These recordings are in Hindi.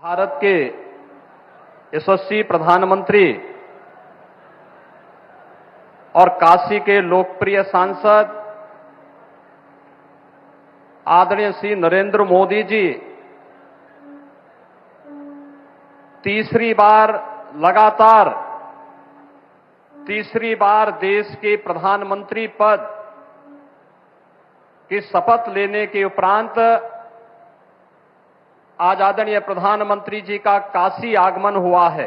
भारत के यशस्वी प्रधानमंत्री और काशी के लोकप्रिय सांसद आदरणीय श्री नरेंद्र मोदी जी तीसरी बार लगातार देश के प्रधानमंत्री पद की शपथ लेने के उपरांत आज आदरणीय प्रधानमंत्री जी का काशी आगमन हुआ है।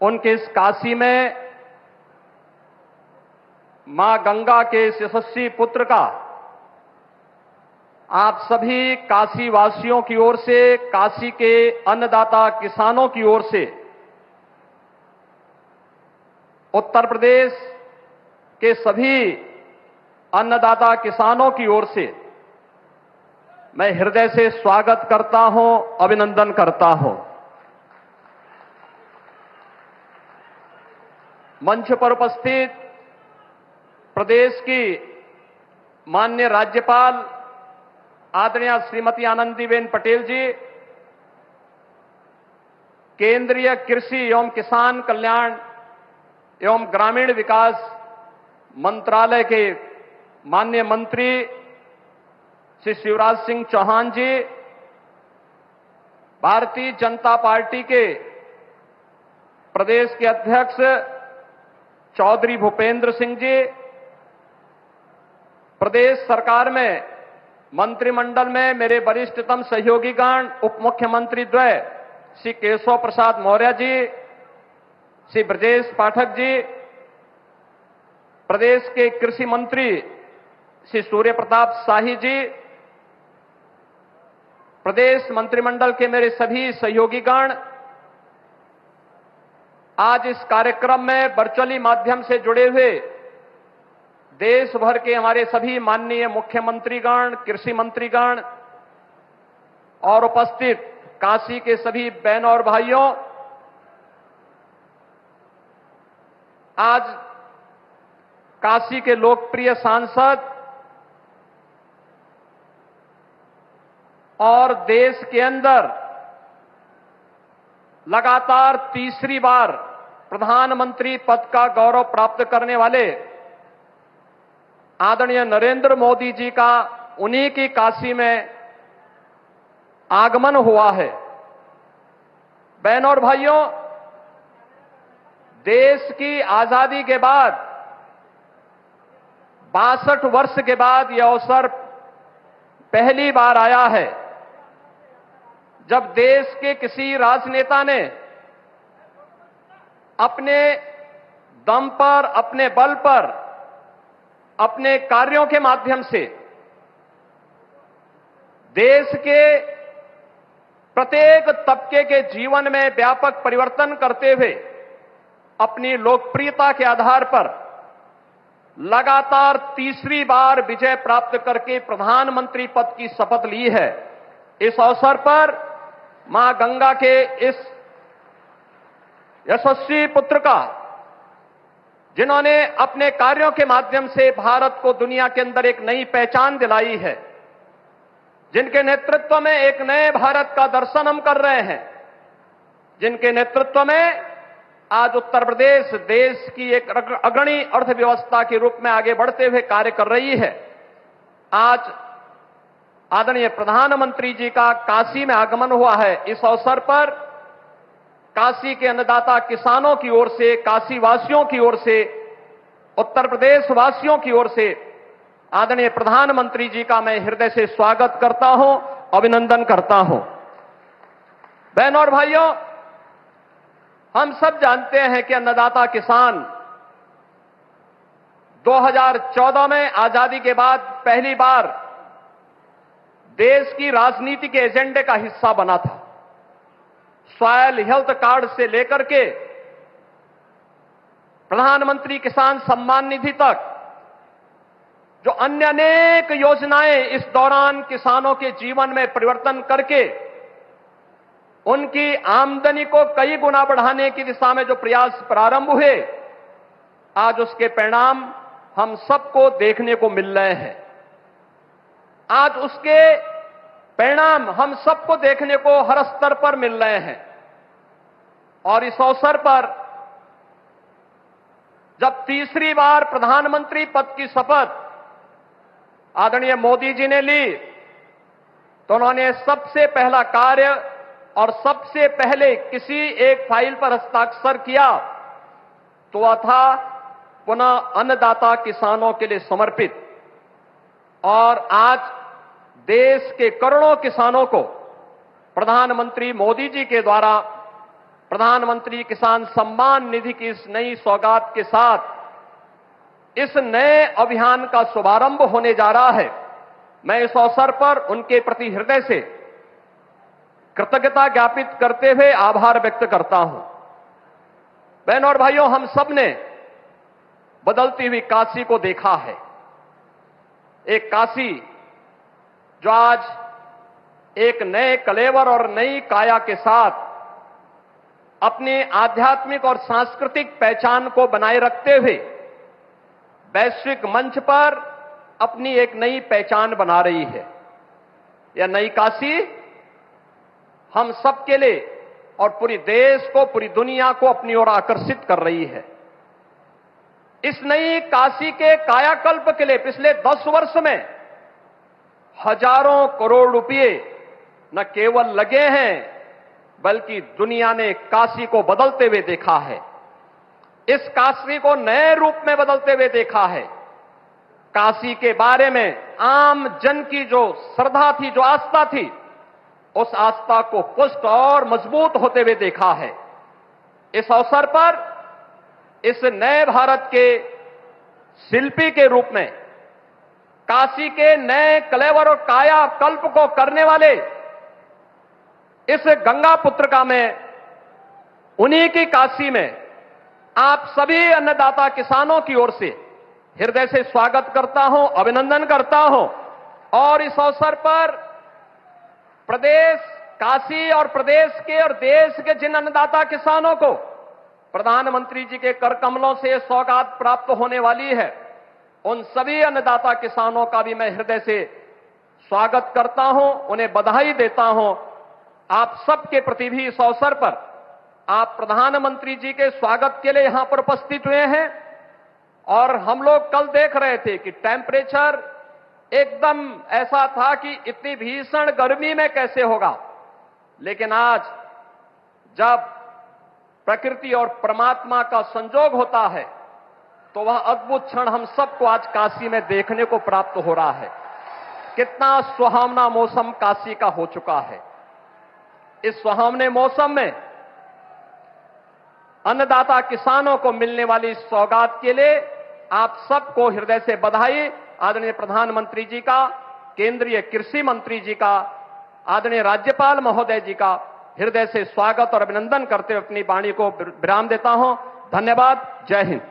उनके इस काशी में मां गंगा के इस यशस्वी पुत्र का आप सभी काशी वासियों की ओर से, काशी के अन्नदाता किसानों की ओर से, उत्तर प्रदेश के सभी अन्नदाता किसानों की ओर से मैं हृदय से स्वागत करता हूं, अभिनंदन करता हूं। मंच पर उपस्थित प्रदेश की माननीय राज्यपाल आदरणीय श्रीमती आनंदीबेन पटेल जी, केंद्रीय कृषि एवं किसान कल्याण एवं ग्रामीण विकास मंत्रालय के माननीय मंत्री श्री शिवराज सिंह चौहान जी, भारतीय जनता पार्टी के प्रदेश के अध्यक्ष चौधरी भूपेंद्र सिंह जी, प्रदेश सरकार में मंत्रिमंडल में मेरे वरिष्ठतम सहयोगीगण उप मुख्यमंत्री द्वय श्री केशव प्रसाद मौर्य जी, श्री ब्रजेश पाठक जी, प्रदेश के कृषि मंत्री श्री सूर्य प्रताप शाही जी, प्रदेश मंत्रिमंडल के मेरे सभी सहयोगीगण, आज इस कार्यक्रम में वर्चुअली माध्यम से जुड़े हुए देश भर के हमारे सभी माननीय मुख्यमंत्रीगण, कृषि मंत्रीगण और उपस्थित काशी के सभी बहनों और भाइयों, आज काशी के लोकप्रिय सांसद और देश के अंदर लगातार तीसरी बार प्रधानमंत्री पद का गौरव प्राप्त करने वाले आदरणीय नरेंद्र मोदी जी का उन्हीं की काशी में आगमन हुआ है। बहनों और भाइयों, देश की आजादी के बाद 62 वर्ष के बाद यह अवसर पहली बार आया है जब देश के किसी राजनेता ने अपने दम पर, अपने बल पर, अपने कार्यों के माध्यम से देश के प्रत्येक तबके के जीवन में व्यापक परिवर्तन करते हुए अपनी लोकप्रियता के आधार पर लगातार तीसरी बार विजय प्राप्त करके प्रधानमंत्री पद की शपथ ली है। इस अवसर पर मां गंगा के इस यशस्वी पुत्र का, जिन्होंने अपने कार्यों के माध्यम से भारत को दुनिया के अंदर एक नई पहचान दिलाई है, जिनके नेतृत्व में एक नए भारत का दर्शन हम कर रहे हैं, जिनके नेतृत्व में आज उत्तर प्रदेश देश की एक अग्रणी अर्थव्यवस्था के रूप में आगे बढ़ते हुए कार्य कर रही है। आज आदरणीय प्रधानमंत्री जी का काशी में आगमन हुआ है। इस अवसर पर काशी के अन्नदाता किसानों की ओर से, काशी वासियों की ओर से, उत्तर प्रदेश वासियों की ओर से आदरणीय प्रधानमंत्री जी का मैं हृदय से स्वागत करता हूं, अभिनंदन करता हूं। बहनों और भाइयों, हम सब जानते हैं कि अन्नदाता किसान 2014 में आजादी के बाद पहली बार देश की राजनीति के एजेंडे का हिस्सा बना था। सॉयल हेल्थ कार्ड से लेकर के प्रधानमंत्री किसान सम्मान निधि तक जो अन्य अनेक योजनाएं इस दौरान किसानों के जीवन में परिवर्तन करके उनकी आमदनी को कई गुना बढ़ाने की दिशा में जो प्रयास प्रारंभ हुए, आज उसके परिणाम हम सबको देखने को मिल रहे हैं। आज उसके परिणाम हम सबको देखने को हर स्तर पर मिल रहे हैं। और इस अवसर पर जब तीसरी बार प्रधानमंत्री पद की शपथ आदरणीय मोदी जी ने ली, तो उन्होंने सबसे पहला कार्य और सबसे पहले किसी एक फाइल पर हस्ताक्षर किया तो वह था पुनः अन्नदाता किसानों के लिए समर्पित। और आज देश के करोड़ों किसानों को प्रधानमंत्री मोदी जी के द्वारा प्रधानमंत्री किसान सम्मान निधि की इस नई सौगात के साथ इस नए अभियान का शुभारंभ होने जा रहा है। मैं इस अवसर पर उनके प्रति हृदय से कृतज्ञता ज्ञापित करते हुए आभार व्यक्त करता हूं। बहनों और भाइयों, हम सब ने बदलती हुई काशी को देखा है। एक काशी जो आज एक नए कलेवर और नई काया के साथ अपनी आध्यात्मिक और सांस्कृतिक पहचान को बनाए रखते हुए वैश्विक मंच पर अपनी एक नई पहचान बना रही है। यह नई काशी हम सबके लिए और पूरी देश को, पूरी दुनिया को अपनी ओर आकर्षित कर रही है। इस नई काशी के कायाकल्प के लिए पिछले 10 वर्ष में हजारों करोड़ रुपए न केवल लगे हैं, बल्कि दुनिया ने काशी को बदलते हुए देखा है। इस काशी को नए रूप में बदलते हुए देखा है। काशी के बारे में आम जन की जो श्रद्धा थी, जो आस्था थी, उस आस्था को पुष्ट और मजबूत होते हुए देखा है। इस अवसर पर इस नए भारत के शिल्पी के रूप में काशी के नए कलेवर और काया कल्प को करने वाले इस गंगा पुत्र का मैं उन्हीं की काशी में आप सभी अन्नदाता किसानों की ओर से हृदय से स्वागत करता हूं, अभिनंदन करता हूं। और इस अवसर पर प्रदेश काशी और प्रदेश के और देश के जिन अन्नदाता किसानों को प्रधानमंत्री जी के कर कमलों से सौगात प्राप्त होने वाली है, उन सभी अन्नदाता किसानों का भी मैं हृदय से स्वागत करता हूं, उन्हें बधाई देता हूं। आप सबके प्रति भी इस अवसर पर आप प्रधानमंत्री जी के स्वागत के लिए यहां पर उपस्थित हुए हैं। और हम लोग कल देख रहे थे कि टेम्परेचर एकदम ऐसा था कि इतनी भीषण गर्मी में कैसे होगा, लेकिन आज जब प्रकृति और परमात्मा का संजोग होता है तो वह अद्भुत क्षण हम सबको आज काशी में देखने को प्राप्त हो रहा है। कितना सुहावना मौसम काशी का हो चुका है। इस सुहावने मौसम में अन्नदाता किसानों को मिलने वाली सौगात के लिए आप सबको हृदय से बधाई। आदरणीय प्रधानमंत्री जी का, केंद्रीय कृषि मंत्री जी का, आदरणीय राज्यपाल महोदय जी का हृदय से स्वागत और अभिनंदन करते हुए अपनी वाणी को विराम देता हूं। धन्यवाद। जय हिंद।